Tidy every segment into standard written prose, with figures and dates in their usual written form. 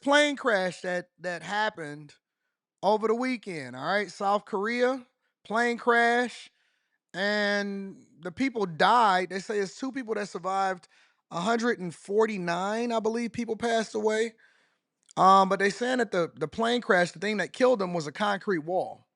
plane crash that happened over the weekend. All right, South Korea plane crash, and the people died. They say it's two people that survived. 149, I believe, people passed away. But they saying that the plane crash, the thing that killed them was a concrete wall.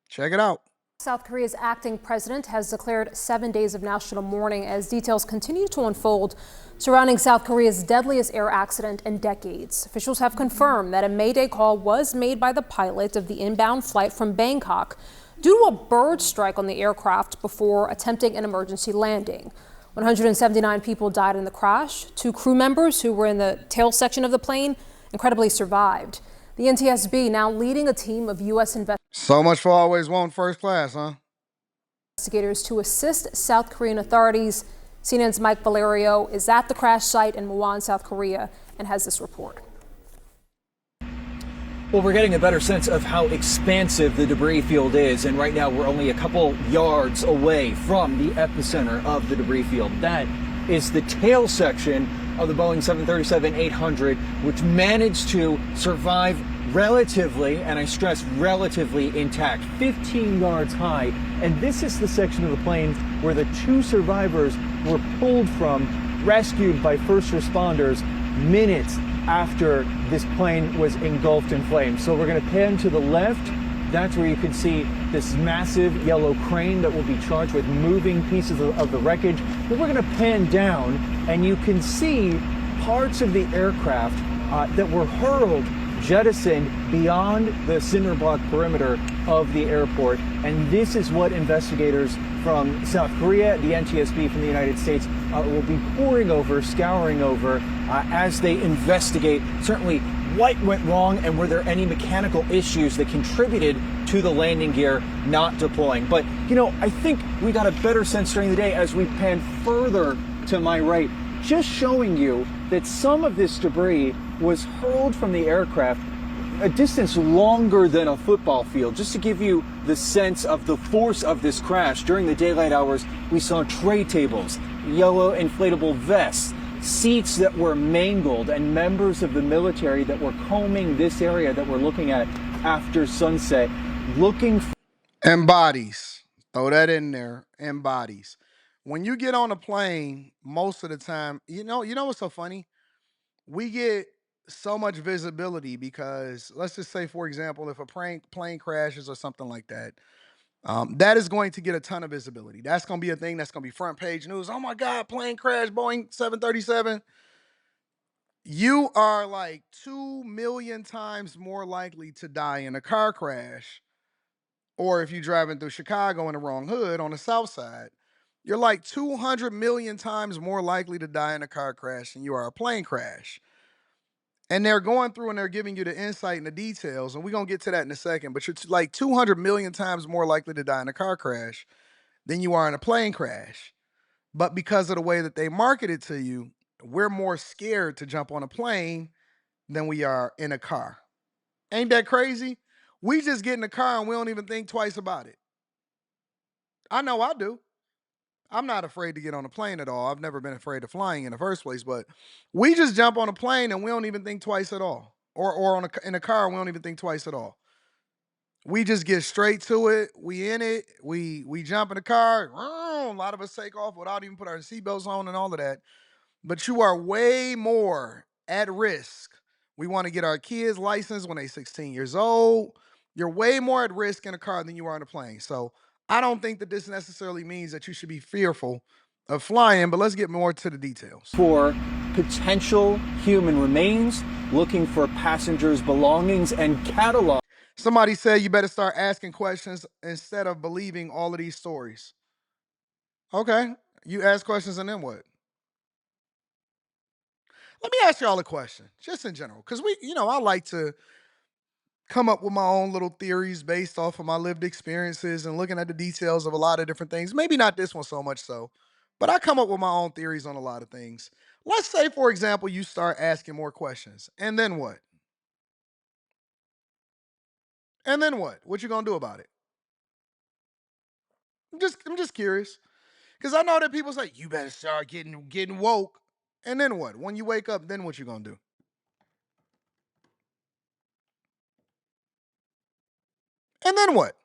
Check it out. South Korea's acting president has declared 7 days of national mourning as details continue to unfold surrounding South Korea's deadliest air accident in decades. Officials have confirmed that a Mayday call was made by the pilot of the inbound flight from Bangkok due to a bird strike on the aircraft before attempting an emergency landing. 179 people died in the crash. Two crew members who were in the tail section of the plane incredibly survived. The NTSB now leading a team of U.S. So much for always wanting first class, huh? investigators to assist South Korean authorities. CNN's Mike Valerio is at the crash site in Muan, South Korea, and has this report. Well, we're getting a better sense of how expansive the debris field is, and right now we're only a couple yards away from the epicenter of the debris field. That is the tail section of the Boeing 737-800, which managed to survive relatively, and I stress relatively, intact, 15 yards high. And this is the section of the plane where the two survivors were pulled from, rescued by first responders minutes after this plane was engulfed in flames. So we're going to pan to the left. That's where you can see this massive yellow crane that will be charged with moving pieces of the wreckage. Then we're going to pan down, and you can see parts of the aircraft that were hurled, jettisoned beyond the cinder block perimeter of the airport. And this is what investigators from South Korea, the NTSB from the United States, will be poring over, scouring over as they investigate certainly what went wrong and were there any mechanical issues that contributed to the landing gear not deploying. But, you know, I think we got a better sense during the day as we pan further to my right, just showing you that some of this debris was hurled from the aircraft a distance longer than a football field. Just to give you the sense of the force of this crash, during the daylight hours, we saw tray tables, yellow inflatable vests, seats that were mangled, and members of the military that were combing this area that we're looking at after sunset, looking for... And bodies. Throw that in there. And bodies. When you get on a plane, most of the time, you know what's so funny? We get so much visibility because let's just say, for example, if a plane crashes or something like that, that is going to get a ton of visibility. That's going to be a thing that's going to be front page news. Oh my God, plane crash, Boeing 737. You are like 2 million times more likely to die in a car crash. Or if you're driving through Chicago in the wrong hood on the south side, you're like 200 million times more likely to die in a car crash than you are a plane crash. And they're going through and they're giving you the insight and the details, and we're going to get to that in a second, but you're like 200 million times more likely to die in a car crash than you are in a plane crash. But because of the way that they market it to you, we're more scared to jump on a plane than we are in a car. Ain't that crazy? We just get in the car and we don't even think twice about it. I know I do. I'm not afraid to get on a plane at all. I've never been afraid of flying in the first place, but we just jump on a plane and we don't even think twice at all. Or in a car, we don't even think twice at all. We just get straight to it. We in it. We jump in the car. A lot of us take off without even put our seatbelts on and all of that. But you are way more at risk. We want to get our kids licensed when they're 16 years old. You're way more at risk in a car than you are on a plane. So I don't think that this necessarily means that you should be fearful of flying, but let's get more to the details. For potential human remains, looking for passengers' belongings, and catalog. Somebody said you better start asking questions instead of believing all of these stories. Okay, you ask questions and then what? Let me ask y'all a question, just in general, because I like to come up with my own little theories based off of my lived experiences and looking at the details of a lot of different things. Maybe not this one so much so, but I come up with my own theories on a lot of things. Let's say, for example, you start asking more questions, and then what? And then what? What you gonna do about it? I'm just curious. Because I know that people say, you better start getting woke. And then what? When you wake up, then what you gonna do? And then what?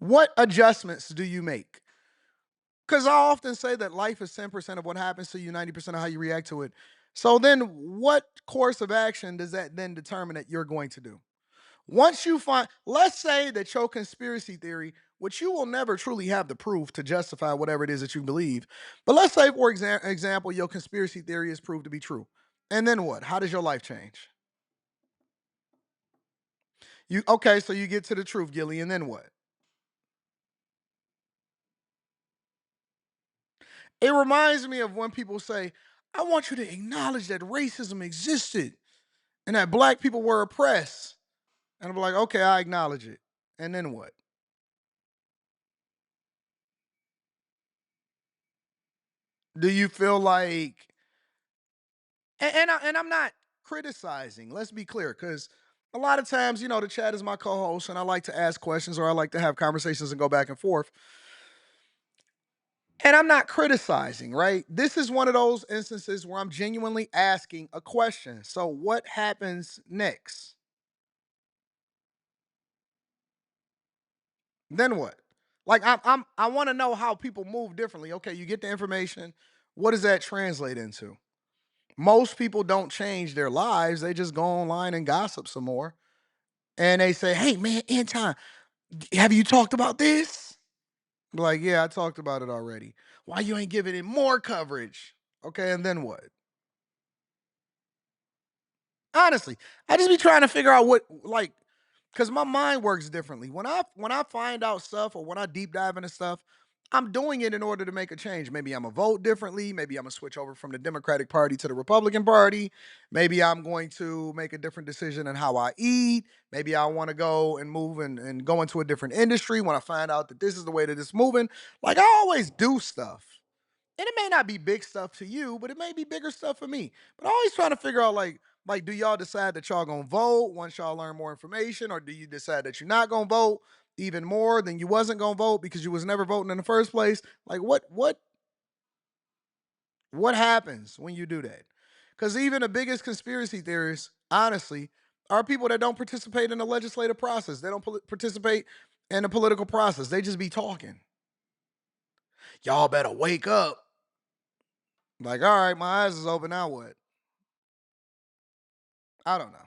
What adjustments do you make? Because I often say that life is 10% of what happens to you, 90% of how you react to it. So then, what course of action does that then determine that you're going to do? Once you find, let's say that your conspiracy theory, which you will never truly have the proof to justify whatever it is that you believe, but let's say, for example, your conspiracy theory is proved to be true. And then what? How does your life change? You okay, so you get to the truth, Gilly, and then what? It reminds me of when people say, I want you to acknowledge that racism existed and that black people were oppressed. And I'm like, okay, I acknowledge it. And then what? Do you feel like and I'm not criticizing, let's be clear, because a lot of times, the chat is my co-host and I like to ask questions or I like to have conversations and go back and forth. And I'm not criticizing, right? This is one of those instances where I'm genuinely asking a question. So what happens next? Then what? Like I want to know how people move differently. Okay, you get the information. What does that translate into? Most people don't change their lives. They just go online and gossip some more. And they say, "Hey man, Anton, have you talked about this?" I'm like, "Yeah, I talked about it already." Why you ain't giving it more coverage? Okay, and then what? Honestly, I just be trying to figure out what like because my mind works differently. When I find out stuff or when I deep dive into stuff, I'm doing it in order to make a change. Maybe I'm gonna vote differently. Maybe I'm gonna switch over from the Democratic Party to the Republican Party. Maybe I'm going to make a different decision in how I eat. Maybe I want to go and move and go into a different industry when I find out that this is the way that it's moving. Like I always do stuff. And it may not be big stuff to you, but it may be bigger stuff for me. But I'm always trying to figure out like, do y'all decide that y'all gonna vote once y'all learn more information, or do you decide that you're not gonna vote even more than you wasn't gonna vote because you was never voting in the first place? Like what happens when you do that? Because even the biggest conspiracy theorists, honestly, are people that don't participate in the legislative process. They don't participate in the political process. They just be talking. Y'all better wake up. Like, all right, my eyes is open. Now what? I don't know.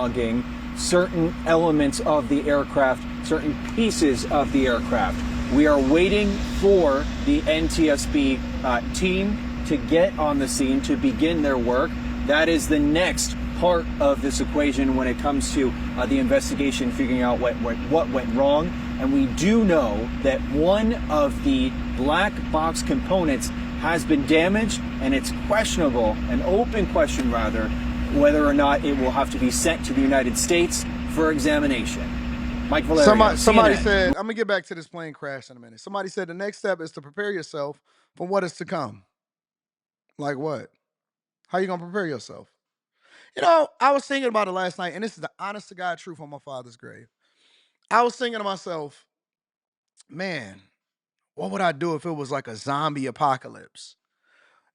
Logging certain elements of the aircraft, certain pieces of the aircraft. We are waiting for the NTSB team to get on the scene to begin their work. That is the next part of this equation when it comes to the investigation, figuring out what went wrong. And we do know that one of the black box components has been damaged, and it's questionable, an open question rather, whether or not it will have to be sent to the United States for examination. Mike Valerio, Somebody CNN. said, I'm gonna get back to this plane crash in a minute. Somebody said the next step is to prepare yourself for what is to come. Like what? How you gonna prepare yourself? I was thinking about it last night, and this is the honest to God truth on my father's grave. I was thinking to myself, man, what would I do if it was like a zombie apocalypse?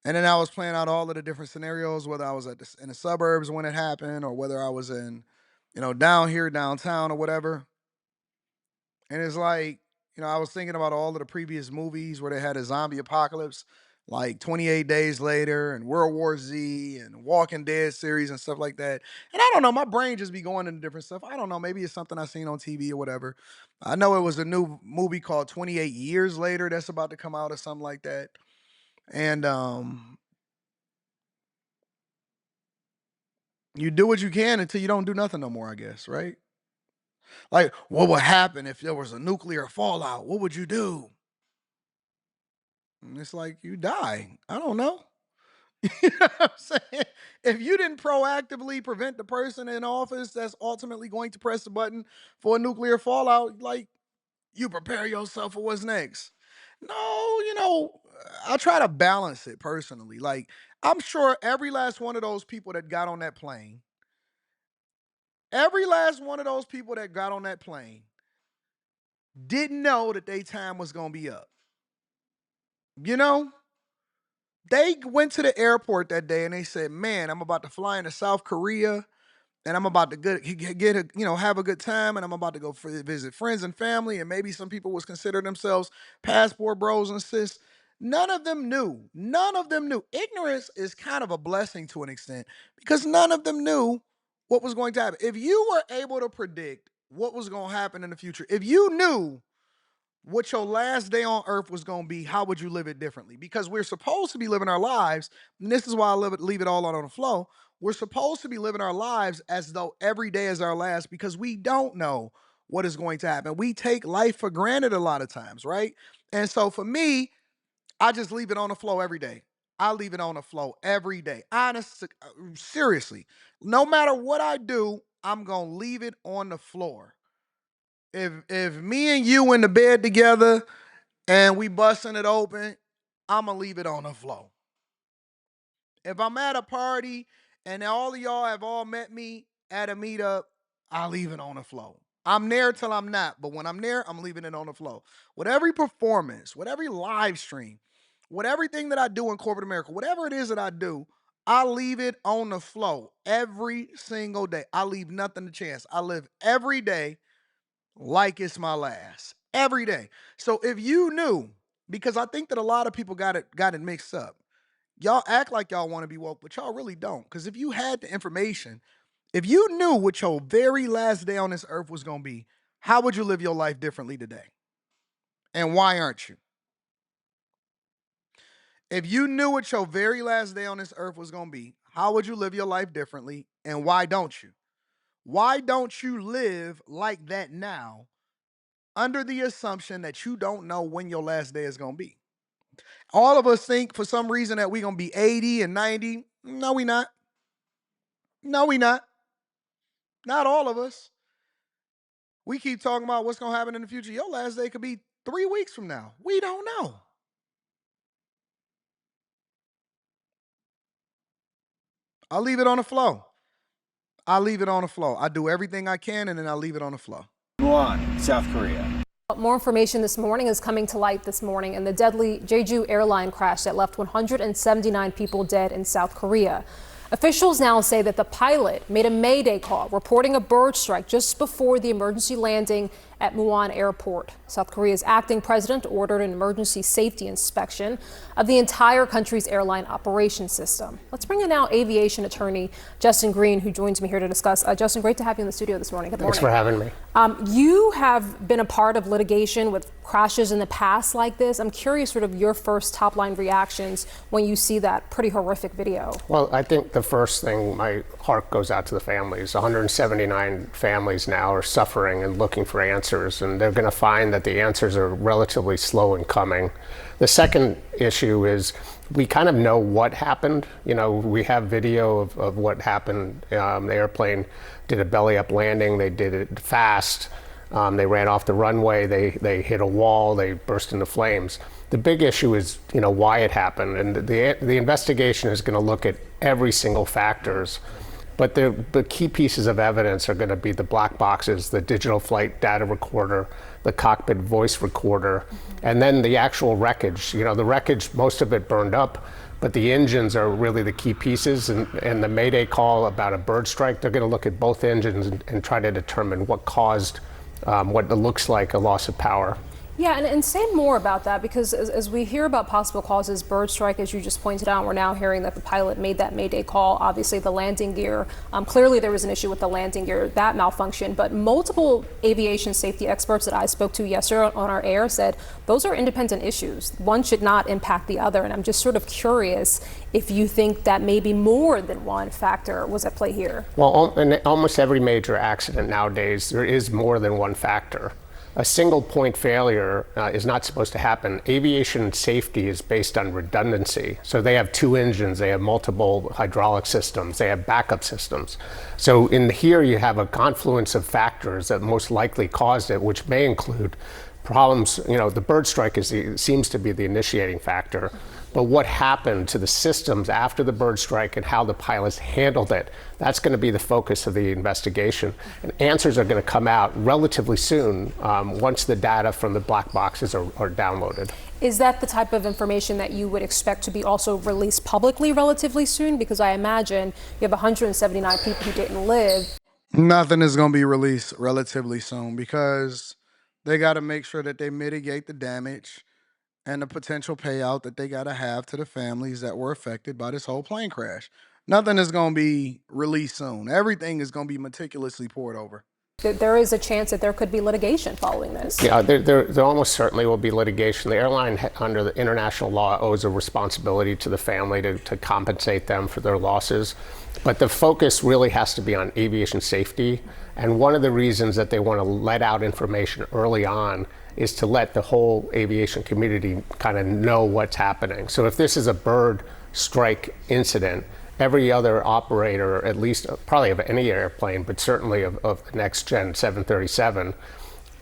And then I was playing out all of the different scenarios, whether I was in the suburbs when it happened, or whether I was in, down here downtown or whatever. And it's like, I was thinking about all of the previous movies where they had a zombie apocalypse, like 28 Days Later and World War Z and Walking Dead series and stuff like that. And I don't know, my brain just be going into different stuff. I don't know, maybe it's something I seen on TV or whatever. I know it was a new movie called 28 Years Later that's about to come out or something like that. And you do what you can until you don't do nothing no more, I guess, right? Like, what would happen if there was a nuclear fallout? What would you do? And it's like you die. I don't know. You know what I'm saying? If you didn't proactively prevent the person in office that's ultimately going to press the button for a nuclear fallout, like you prepare yourself for what's next. No, I try to balance it personally. Like, I'm sure every last one of those people that got on that plane, every last one of those people that got on that plane didn't know that their time was going to be up. You know? They went to the airport that day and they said, "Man, I'm about to fly into South Korea and I'm about to have a good time, and I'm about to go visit friends and family, and maybe some people was consider themselves passport bros and sis. None of them knew. None of them knew. Ignorance is kind of a blessing to an extent because none of them knew what was going to happen. If you were able to predict what was going to happen in the future, if you knew what your last day on earth was going to be, how would you live it differently? Because we're supposed to be living our lives, and this is why I leave it all out on the flow. We're supposed to be living our lives as though every day is our last because we don't know what is going to happen. We take life for granted a lot of times, right? And so for me, I just leave it on the flow every day. I leave it on the flow every day. Seriously, no matter what I do, I'm going to leave it on the floor. If me and you in the bed together and we busting it open, I'ma leave it on the floor. If I'm at a party and all of y'all have all met me at a meetup, I leave it on the floor. I'm there till I'm not, but when I'm there, I'm leaving it on the floor. With every performance, with every live stream, with everything that I do in corporate America, whatever it is that I do, I leave it on the flow every single day. I leave nothing to chance. I live every day like it's my last every day. So if you knew, because I think that a lot of people got it mixed up. Y'all act like y'all want to be woke, but y'all really don't. Because if you had the information, if you knew what your very last day on this earth was going to be, how would you live your life differently today? And why aren't you? If you knew what your very last day on this earth was going to be, how would you live your life differently? And why don't you? Why don't you live like that now under the assumption that you don't know when your last day is going to be? All of us think for some reason that we're going to be 80 and 90. No, we not. No, we not. Not all of us. We keep talking about what's going to happen in the future. Your last day could be 3 weeks from now. We don't know. I'll leave it on the flow. I leave it on the flow. I do everything I can and then I leave it on the flow. Muan, South Korea. More information this morning is coming to light this morning in the deadly Jeju airline crash that left 179 people dead in South Korea. Officials now say that the pilot made a mayday call reporting a bird strike just before the emergency landing at Muan Airport. South Korea's acting president ordered an emergency safety inspection of the entire country's airline operation system. Let's bring in now aviation attorney Justin Green, who joins me here to discuss. Justin, great to have you in the studio this morning. Good morning. Thanks for having me. You have been a part of litigation with crashes in the past like this. I'm curious sort of your first top line reactions when you see that pretty horrific video. Well, I think the first thing, my heart goes out to the families. 179 families now are suffering and looking for answers, and they're going to find that the answers are relatively slow in coming. The second issue is we kind of know what happened. You know, we have video of what happened. The airplane did a belly up landing. They did it fast. They ran off the runway. They hit a wall. They burst into flames. The big issue is, you know, why it happened. And the investigation is going to look at every single factors. But the key pieces of evidence are going to be the black boxes, the digital flight data recorder, the cockpit voice recorder, and then the actual wreckage. You know, the wreckage, most of it burned up, but the engines are really the key pieces. And the mayday call about a bird strike, they're going to look at both engines and try to determine what caused what looks like a loss of power. Yeah, and say more about that, because as we hear about possible causes, bird strike, as you just pointed out, we're now hearing that the pilot made that mayday call. Obviously, the landing gear, clearly there was an issue with the landing gear, that malfunctioned. But multiple aviation safety experts that I spoke to yesterday on our air said those are independent issues. One should not impact the other. And I'm just sort of curious if you think that maybe more than one factor was at play here. Well, in almost every major accident nowadays, there is more than one factor. A single point failure is not supposed to happen. Aviation safety is based on redundancy. So they have two engines, they have multiple hydraulic systems, they have backup systems. So in here you have a confluence of factors that most likely caused it, which may include problems, the bird strike seems to be the initiating factor. But what happened to the systems after the bird strike and how the pilots handled it, that's going to be the focus of the investigation. And answers are going to come out relatively soon once the data from the black boxes are downloaded. Is that the type of information that you would expect to be also released publicly relatively soon? Because I imagine you have 179 people who didn't live. Nothing is going to be released relatively soon because they got to make sure that they mitigate the damage and the potential payout that they got to have to the families that were affected by this whole plane crash. Nothing is going to be released soon. Everything is going to be meticulously poured over. There is a chance that there could be litigation following this. Yeah, there almost certainly will be litigation. The airline, under the international law, owes a responsibility to the family to compensate them for their losses. But the focus really has to be on aviation safety. And one of the reasons that they want to let out information early on is to let the whole aviation community kind of know what's happening. So if this is a bird strike incident, every other operator, at least probably of any airplane, but certainly of the next gen 737,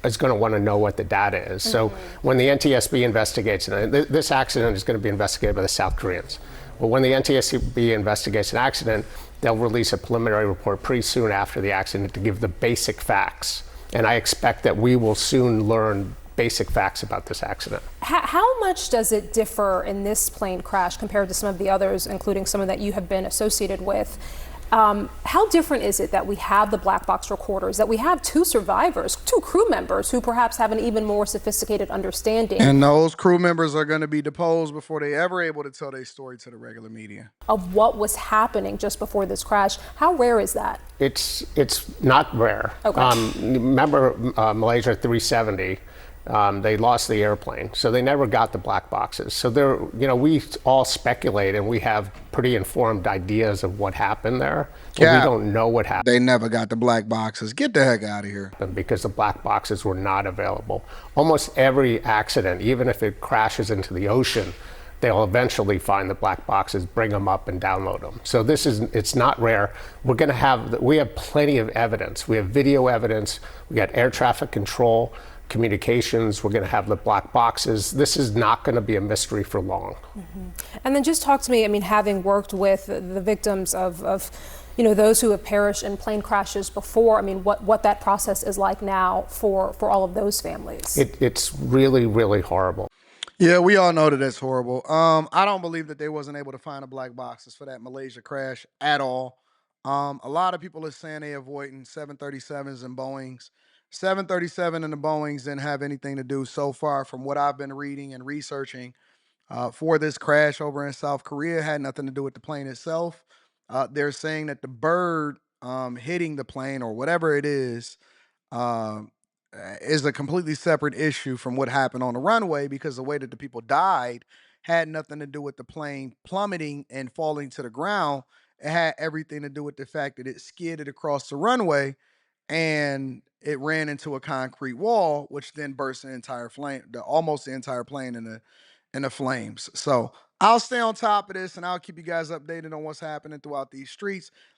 is going to want to know what the data is. So when the NTSB investigates, and this accident is going to be investigated by the South Koreans. But when the NTSB investigates an accident, they'll release a preliminary report pretty soon after the accident to give the basic facts. And I expect that we will soon learn basic facts about this accident. How much does it differ in this plane crash compared to some of the others, including some of that you have been associated with? How different is it that we have the black box recorders, that we have two survivors, two crew members who perhaps have an even more sophisticated understanding? And those crew members are going to be deposed before they ever able to tell their story to the regular media. Of what was happening just before this crash. How rare is that? It's not rare. Okay. Remember Malaysia 370? They lost the airplane, so they never got the black boxes. So we all speculate and we have pretty informed ideas of what happened there, but we don't know what happened. They never got the black boxes. Get the heck out of here. Because the black boxes were not available. Almost every accident, even if it crashes into the ocean, they'll eventually find the black boxes, bring them up, and download them. So it's not rare. We have plenty of evidence. We have video evidence. We got air traffic control, communications. We're going to have the black boxes. This is not going to be a mystery for long. And then just talk to me, having worked with the victims of those who have perished in plane crashes before, what that process is like now for all of those families. It's really, really horrible. Yeah, we all know that that's horrible. I don't believe that they wasn't able to find the black boxes for that Malaysia crash at all. A lot of people are saying they avoiding 737s and Boeings. 737 and the Boeings didn't have anything to do so far from what I've been reading and researching for this crash over in South Korea. It had nothing to do with the plane itself. They're saying that the bird hitting the plane or whatever it is a completely separate issue from what happened on the runway, because the way that the people died had nothing to do with the plane plummeting and falling to the ground. It had everything to do with the fact that it skidded across the runway and it ran into a concrete wall, which then burst almost the entire plane in the flames. So I'll stay on top of this and I'll keep you guys updated on what's happening throughout these streets.